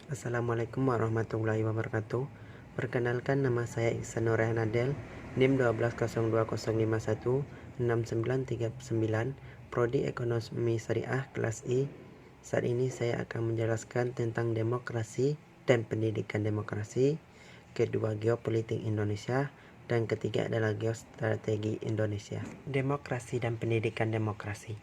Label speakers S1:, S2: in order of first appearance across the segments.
S1: Assalamualaikum warahmatullahi wabarakatuh. Perkenalkan, nama saya Ihsan Nurhan Adel, NIM 12020216939, Prodi Ekonomi Syariah kelas I. Saat ini saya akan menjelaskan tentang demokrasi dan pendidikan demokrasi, kedua geopolitik Indonesia, dan ketiga adalah geostrategi Indonesia. Demokrasi dan pendidikan demokrasi.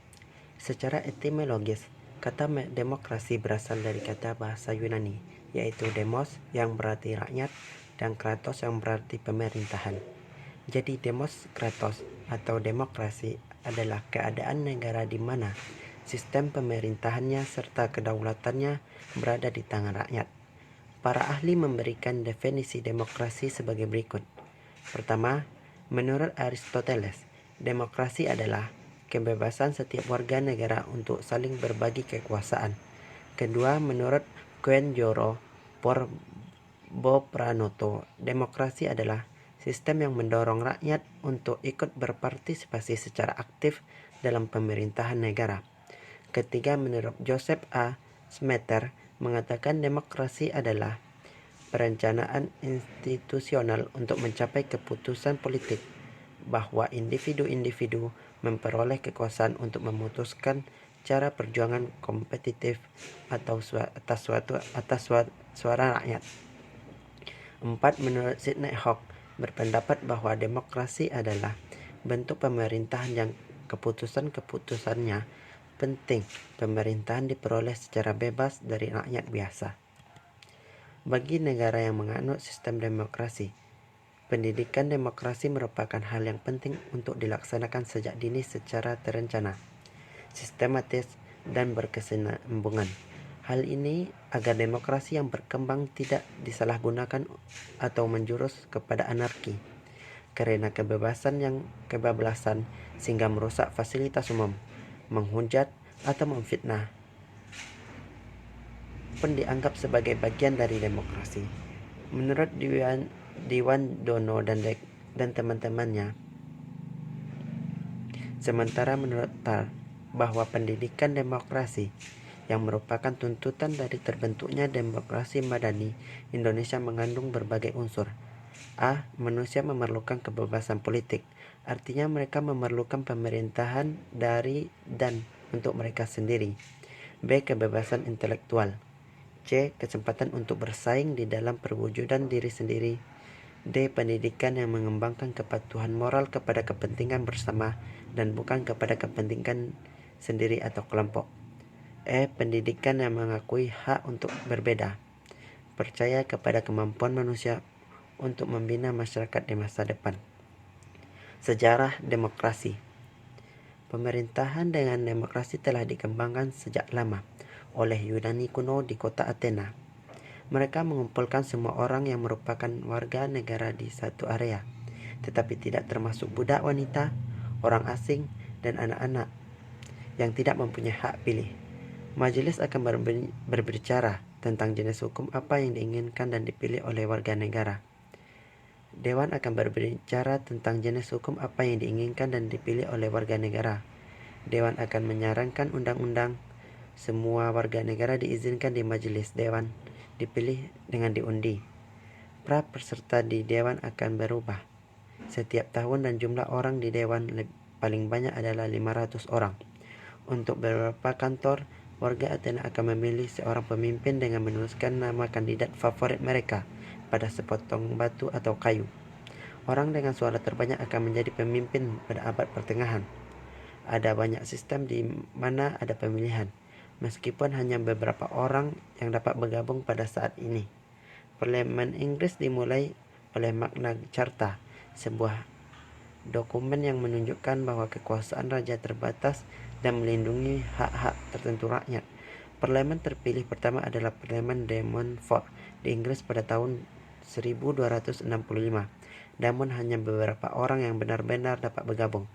S1: Secara etimologis, kata demokrasi berasal dari kata bahasa Yunani, yaitu demos yang berarti rakyat dan kratos yang berarti pemerintahan. Jadi demos kratos atau demokrasi adalah keadaan negara di mana sistem pemerintahannya serta kedaulatannya berada di tangan rakyat. Para ahli memberikan definisi demokrasi sebagai berikut. Pertama, menurut Aristoteles, demokrasi adalah kebebasan setiap warga negara untuk saling berbagi kekuasaan. Kedua, menurut Quenjoro Porbopranoto, demokrasi adalah sistem yang mendorong rakyat untuk ikut berpartisipasi secara aktif dalam pemerintahan negara. Ketiga, menurut Joseph A. Smetter, mengatakan demokrasi adalah perencanaan institusional untuk mencapai keputusan politik, bahwa individu-individu memperoleh kekuasaan untuk memutuskan cara perjuangan kompetitif atau atas suara rakyat. 4. Menurut Sidney Hawk, berpendapat bahwa demokrasi adalah bentuk pemerintahan yang keputusan-keputusannya penting. Pemerintahan diperoleh secara bebas dari rakyat biasa. Bagi negara yang menganut sistem demokrasi, pendidikan demokrasi merupakan hal yang penting untuk dilaksanakan sejak dini secara terencana, sistematis, dan berkesinambungan. Hal ini agar demokrasi yang berkembang tidak disalahgunakan atau menjurus kepada anarki, karena kebablasan sehingga merusak fasilitas umum, menghujat atau memfitnah pun dianggap sebagai bagian dari demokrasi. Menurut Diwan Dono dan teman-temannya, sementara menurut Tal bahwa pendidikan demokrasi yang merupakan tuntutan dari terbentuknya demokrasi madani Indonesia mengandung berbagai unsur. A. Manusia memerlukan kebebasan politik, artinya mereka memerlukan pemerintahan dari dan untuk mereka sendiri. B. Kebebasan intelektual. C. Kesempatan untuk bersaing di dalam perwujudan diri sendiri. D. Pendidikan yang mengembangkan kepatuhan moral kepada kepentingan bersama dan bukan kepada kepentingan sendiri atau kelompok. E. Pendidikan yang mengakui hak untuk berbeda, percaya kepada kemampuan manusia untuk membina masyarakat di masa depan. Sejarah demokrasi. Pemerintahan dengan demokrasi telah dikembangkan sejak lama oleh Yunani kuno di kota Athena. Mereka mengumpulkan semua orang yang merupakan warga negara di satu area, tetapi tidak termasuk budak, wanita, orang asing, dan anak-anak yang tidak mempunyai hak pilih. Majelis akan berbicara tentang jenis hukum apa yang diinginkan dan dipilih oleh warga negara. Dewan akan berbicara tentang jenis hukum apa yang diinginkan dan dipilih oleh warga negara. Dewan akan menyarankan undang-undang. Semua warga negara diizinkan di majelis dewan, dipilih dengan diundi. Peserta di dewan akan berubah setiap tahun dan jumlah orang di dewan paling banyak adalah 500 orang. Untuk beberapa kantor, warga Athena akan memilih seorang pemimpin dengan menuliskan nama kandidat favorit mereka pada sepotong batu atau kayu. Orang dengan suara terbanyak akan menjadi pemimpin pada abad pertengahan. Ada banyak sistem di mana ada pemilihan, meskipun hanya beberapa orang yang dapat bergabung pada saat ini. Parlemen Inggris dimulai oleh Magna Carta, sebuah dokumen yang menunjukkan bahwa kekuasaan raja terbatas dan melindungi hak-hak tertentu rakyat. Parlemen terpilih pertama adalah Parlemen de Montfort di Inggris pada tahun 1265. Namun hanya beberapa orang yang benar-benar dapat bergabung.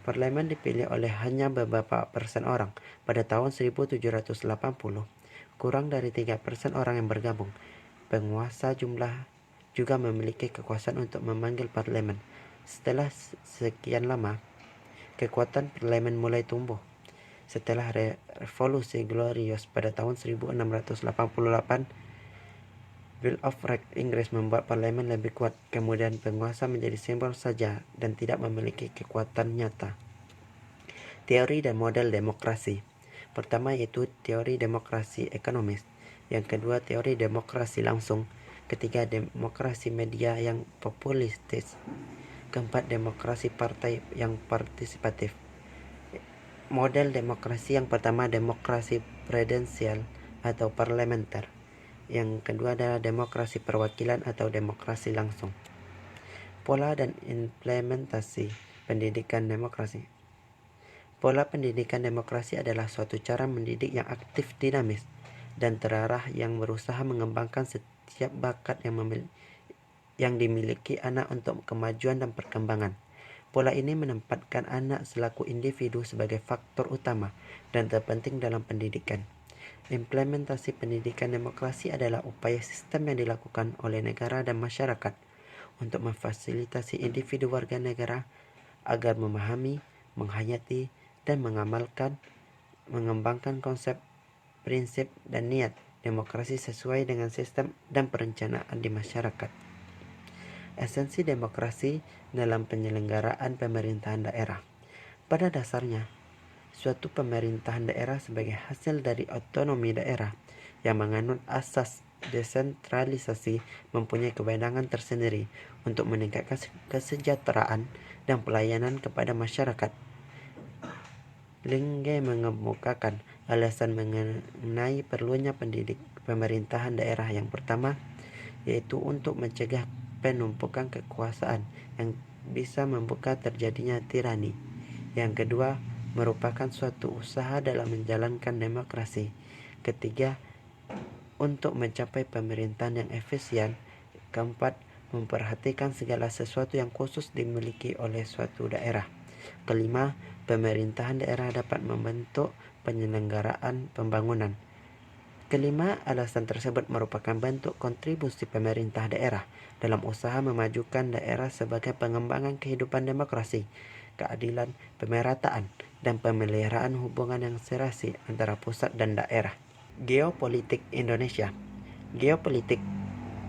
S1: Parlemen dipilih oleh hanya beberapa persen orang pada tahun 1780. Kurang dari 3% orang yang bergabung. Penguasa jumlah juga memiliki kekuasaan untuk memanggil parlemen. Setelah sekian lama, kekuatan parlemen mulai tumbuh. Setelah revolusi glorious pada tahun 1688, Bill of Rights Inggris membuat parlemen lebih kuat, kemudian penguasa menjadi simbol saja dan tidak memiliki kekuatan nyata. Teori dan model demokrasi. Pertama yaitu teori demokrasi ekonomis. Yang kedua teori demokrasi langsung. Ketiga demokrasi media yang populistis. Keempat demokrasi partai yang partisipatif. Model demokrasi yang pertama demokrasi presidensial atau parlementer. Yang kedua adalah demokrasi perwakilan atau demokrasi langsung. Pola dan implementasi pendidikan demokrasi. Pola pendidikan demokrasi adalah suatu cara mendidik yang aktif, dinamis, dan terarah yang berusaha mengembangkan setiap bakat yang dimiliki anak untuk kemajuan dan perkembangan. Pola ini menempatkan anak selaku individu sebagai faktor utama dan terpenting dalam pendidikan. Implementasi pendidikan demokrasi adalah upaya sistem yang dilakukan oleh negara dan masyarakat untuk memfasilitasi individu warga negara agar memahami, menghayati, dan mengembangkan konsep, prinsip, dan niat demokrasi sesuai dengan sistem dan perencanaan di masyarakat. Esensi demokrasi dalam penyelenggaraan pemerintahan daerah. Pada dasarnya, suatu pemerintahan daerah sebagai hasil dari otonomi daerah yang menganut asas desentralisasi mempunyai kewenangan tersendiri untuk meningkatkan kesejahteraan dan pelayanan kepada masyarakat. Lingge mengemukakan alasan mengenai perlunya pemerintahan daerah. Yang pertama yaitu untuk mencegah penumpukan kekuasaan yang bisa membuka terjadinya tirani. Yang kedua merupakan suatu usaha dalam menjalankan demokrasi. Ketiga, untuk mencapai pemerintahan yang efisien. Keempat, memperhatikan segala sesuatu yang khusus dimiliki oleh suatu daerah. Kelima, pemerintahan daerah dapat membentuk penyelenggaraan pembangunan. Kelima, alasan tersebut merupakan bentuk kontribusi pemerintah daerah dalam usaha memajukan daerah sebagai pengembangan kehidupan demokrasi, keadilan, pemerataan, dan pemeliharaan hubungan yang serasi antara pusat dan daerah. Geopolitik Indonesia. Geopolitik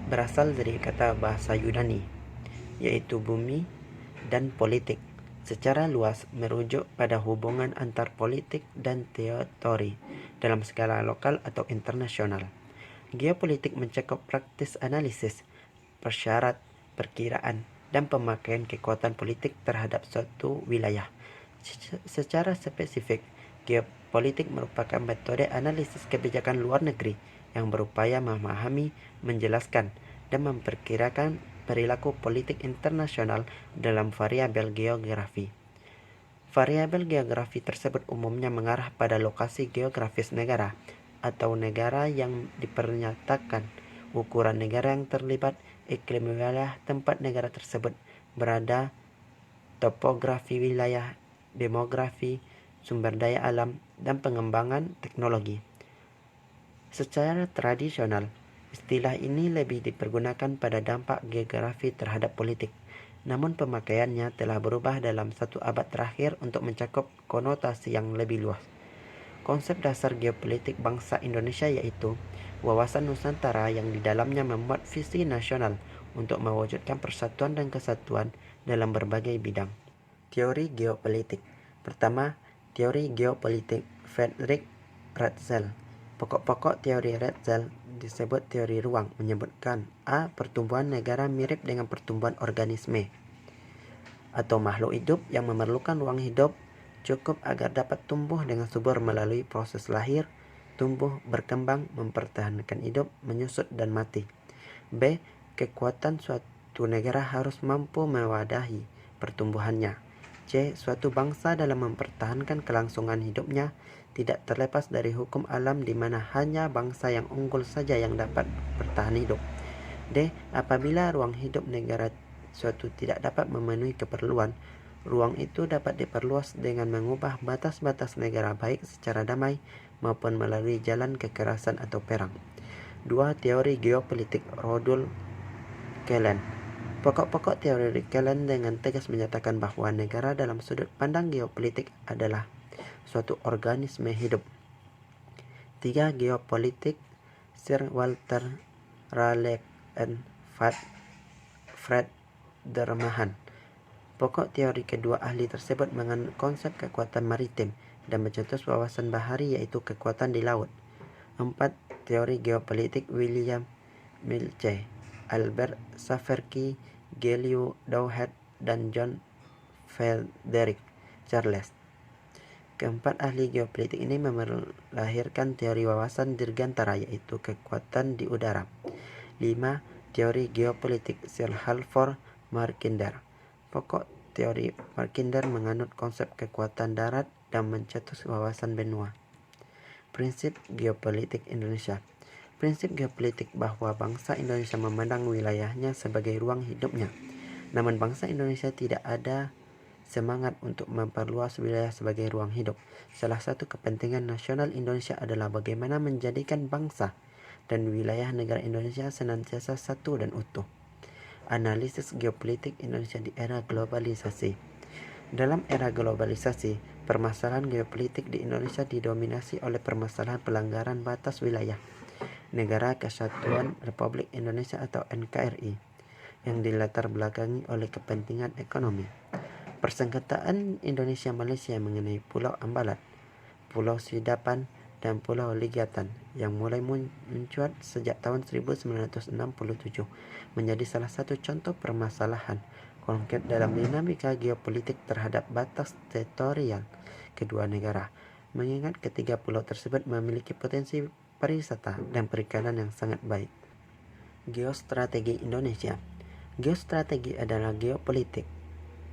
S1: berasal dari kata bahasa Yunani, yaitu bumi dan politik. Secara luas merujuk pada hubungan antar politik dan teritori dalam skala lokal atau internasional. Geopolitik mencakup praktis analisis, persyarat, perkiraan, dan pemakaian kekuatan politik terhadap suatu wilayah. Secara spesifik, geopolitik merupakan metode analisis kebijakan luar negeri yang berupaya memahami, menjelaskan, dan memperkirakan perilaku politik internasional dalam variabel geografi. Variabel geografi tersebut umumnya mengarah pada lokasi geografis negara atau negara yang dipernyatakan, ukuran negara yang terlibat, iklim wilayah tempat negara tersebut berada, topografi wilayah, demografi, sumber daya alam, dan pengembangan teknologi. Secara tradisional, istilah ini lebih dipergunakan pada dampak geografi terhadap politik. Namun pemakaiannya telah berubah dalam satu abad terakhir untuk mencakup konotasi yang lebih luas. Konsep dasar geopolitik bangsa Indonesia yaitu wawasan Nusantara yang di dalamnya memuat visi nasional untuk mewujudkan persatuan dan kesatuan dalam berbagai bidang. Teori geopolitik. Pertama, teori geopolitik Friedrich Ratzel. Pokok-pokok teori Ratzel disebut teori ruang, menyebutkan A. Pertumbuhan negara mirip dengan pertumbuhan organisme atau makhluk hidup yang memerlukan ruang hidup cukup agar dapat tumbuh dengan subur melalui proses lahir, tumbuh, berkembang, mempertahankan hidup, menyusut, dan mati. B. Kekuatan suatu negara harus mampu mewadahi pertumbuhannya. C. Suatu bangsa dalam mempertahankan kelangsungan hidupnya tidak terlepas dari hukum alam di mana hanya bangsa yang unggul saja yang dapat bertahan hidup. D. Apabila ruang hidup negara suatu tidak dapat memenuhi keperluan, ruang itu dapat diperluas dengan mengubah batas-batas negara baik secara damai maupun melalui jalan kekerasan atau perang. 2. Teori geopolitik Rodul Kellen. Pokok-pokok teori Kellen dengan tegas menyatakan bahwa negara dalam sudut pandang geopolitik adalah suatu organisme hidup. 3. Geopolitik Sir Walter Raleigh and Fred Dermahan. Pokok teori kedua ahli tersebut mengandung konsep kekuatan maritim dan mencetus wawasan bahari yaitu kekuatan di laut. 4. Teori geopolitik William Milche, Albert Safarki, Gelliu Dowhead, dan John Frederick Charles. Keempat ahli geopolitik ini melahirkan teori wawasan dirgantara yaitu kekuatan di udara. 5. Teori geopolitik Sir Halford Mackinder. Pokok teori Mackinder menganut konsep kekuatan darat dan mencetus wawasan benua. Prinsip geopolitik Indonesia. Prinsip geopolitik bahwa bangsa Indonesia memandang wilayahnya sebagai ruang hidupnya. Namun bangsa Indonesia tidak ada semangat untuk memperluas wilayah sebagai ruang hidup. Salah satu kepentingan nasional Indonesia adalah bagaimana menjadikan bangsa dan wilayah negara Indonesia senantiasa satu dan utuh. Analisis geopolitik Indonesia di era globalisasi. Dalam era globalisasi, permasalahan geopolitik di Indonesia didominasi oleh permasalahan pelanggaran batas wilayah Negara Kesatuan Republik Indonesia atau NKRI yang dilatar belakangi oleh kepentingan ekonomi. Persengketaan Indonesia-Malaysia mengenai Pulau Ambalat, Pulau Sidapan, dan Pulau Ligatan yang mulai mencuat sejak tahun 1967 menjadi salah satu contoh permasalahan konkret dalam dinamika geopolitik terhadap batas teritorial kedua negara, mengingat ketiga pulau tersebut memiliki potensi pariwisata dan perikanan yang sangat baik. Geostrategi Indonesia. Geostrategi adalah geopolitik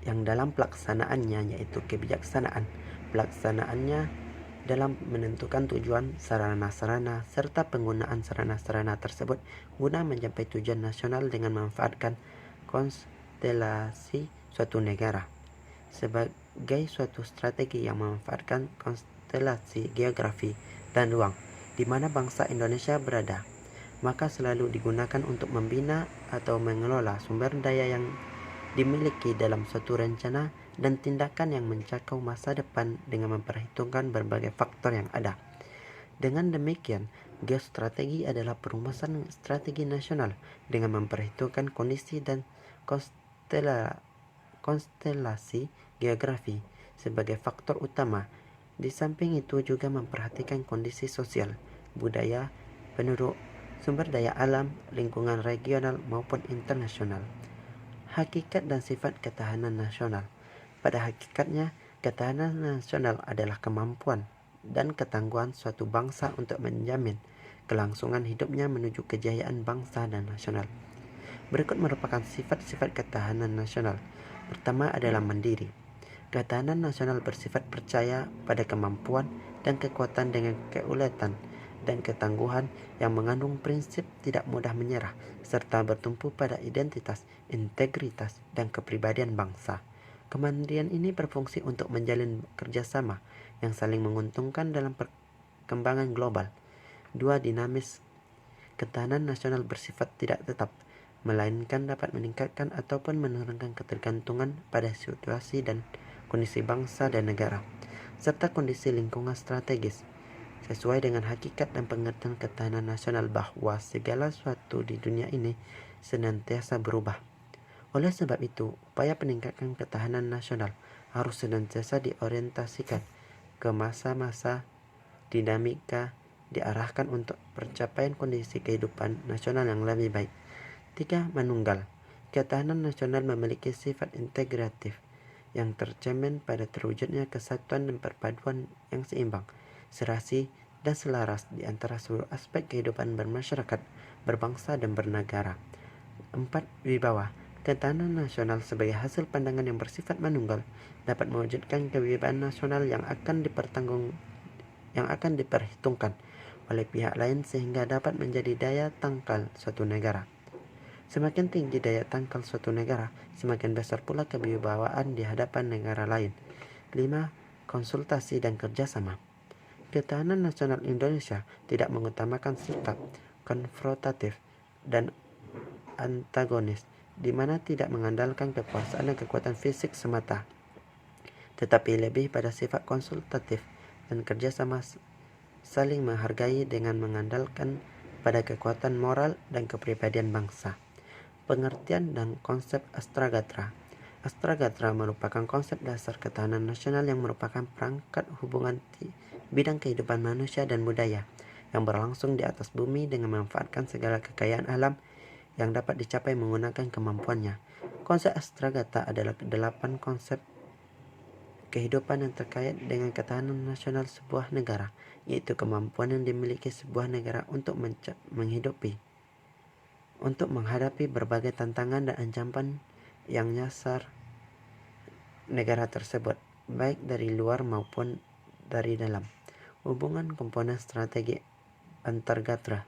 S1: yang dalam pelaksanaannya yaitu kebijaksanaan pelaksanaannya dalam menentukan tujuan sarana-sarana serta penggunaan sarana-sarana tersebut guna mencapai tujuan nasional dengan memanfaatkan konstelasi suatu negara sebagai suatu strategi yang memanfaatkan konstelasi geografi dan ruang di mana bangsa Indonesia berada, maka selalu digunakan untuk membina atau mengelola sumber daya yang dimiliki dalam suatu rencana dan tindakan yang mencakup masa depan dengan memperhitungkan berbagai faktor yang ada. Dengan demikian, geostrategi adalah perumusan strategi nasional dengan memperhitungkan kondisi dan konstelasi geografi sebagai faktor utama. Di samping itu juga memperhatikan kondisi sosial, budaya, penduduk, sumber daya alam, lingkungan regional maupun internasional. Hakikat dan sifat ketahanan nasional. Pada hakikatnya, ketahanan nasional adalah kemampuan dan ketangguhan suatu bangsa untuk menjamin kelangsungan hidupnya menuju kejayaan bangsa dan nasional. Berikut merupakan sifat-sifat ketahanan nasional. Pertama adalah mandiri. Ketahanan nasional bersifat percaya pada kemampuan dan kekuatan dengan keuletan dan ketangguhan yang mengandung prinsip tidak mudah menyerah serta bertumpu pada identitas, integritas, dan kepribadian bangsa. Kemandirian ini berfungsi untuk menjalin kerjasama yang saling menguntungkan dalam perkembangan global. 2. Dinamis. Ketahanan nasional bersifat tidak tetap, melainkan dapat meningkatkan ataupun menurunkan ketergantungan pada situasi dan kondisi bangsa dan negara, serta kondisi lingkungan strategis. Sesuai dengan hakikat dan pengertian ketahanan nasional bahwa segala sesuatu di dunia ini senantiasa berubah. Oleh sebab itu, upaya peningkatan ketahanan nasional harus senantiasa diorientasikan ke masa-masa dinamika diarahkan untuk pencapaian kondisi kehidupan nasional yang lebih baik. 3. Manunggal. Ketahanan nasional memiliki sifat integratif yang tercermin pada terwujudnya kesatuan dan perpaduan yang seimbang, serasi, dan selaras di antara seluruh aspek kehidupan bermasyarakat, berbangsa, dan bernegara. 4. Wibawa. Ketahanan nasional sebagai hasil pandangan yang bersifat manunggal dapat mewujudkan kewibawaan nasional yang akan diperhitungkan oleh pihak lain sehingga dapat menjadi daya tangkal suatu negara. Semakin tinggi daya tangkal suatu negara, semakin besar pula kewibawaan di hadapan negara lain. 5. Konsultasi dan kerjasama. Ketahanan nasional Indonesia tidak mengutamakan sikap konfrontatif dan antagonis, di mana tidak mengandalkan kekuasaan dan kekuatan fisik semata, tetapi lebih pada sifat konsultatif dan kerjasama saling menghargai dengan mengandalkan pada kekuatan moral dan kepribadian bangsa. Pengertian dan konsep Astragatra. Astragatra merupakan konsep dasar ketahanan nasional yang merupakan perangkat hubungan bidang kehidupan manusia dan budaya yang berlangsung di atas bumi dengan memanfaatkan segala kekayaan alam yang dapat dicapai menggunakan kemampuannya. Konsep Astragata adalah 8 konsep kehidupan yang terkait dengan ketahanan nasional sebuah negara, yaitu kemampuan yang dimiliki sebuah negara untuk menghadapi berbagai tantangan dan ancaman yang nyasar negara tersebut, baik dari luar maupun dari dalam. Hubungan komponen strategi antargatra.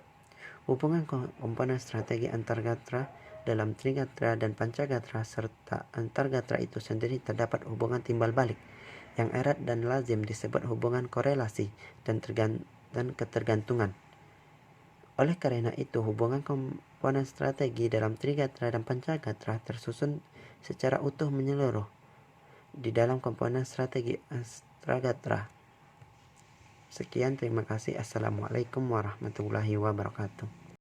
S1: Hubungan komponen strategi antargatra dalam Trigatra dan Pancagatra serta antargatra itu sendiri terdapat hubungan timbal balik yang erat dan lazim disebut hubungan korelasi dan ketergantungan. Oleh karena itu, hubungan komponen strategi dalam Trigatra dan Pancagatra tersusun secara utuh menyeluruh di dalam komponen strategi Astragatra. Sekian, terima kasih. Assalamualaikum warahmatullahi wabarakatuh.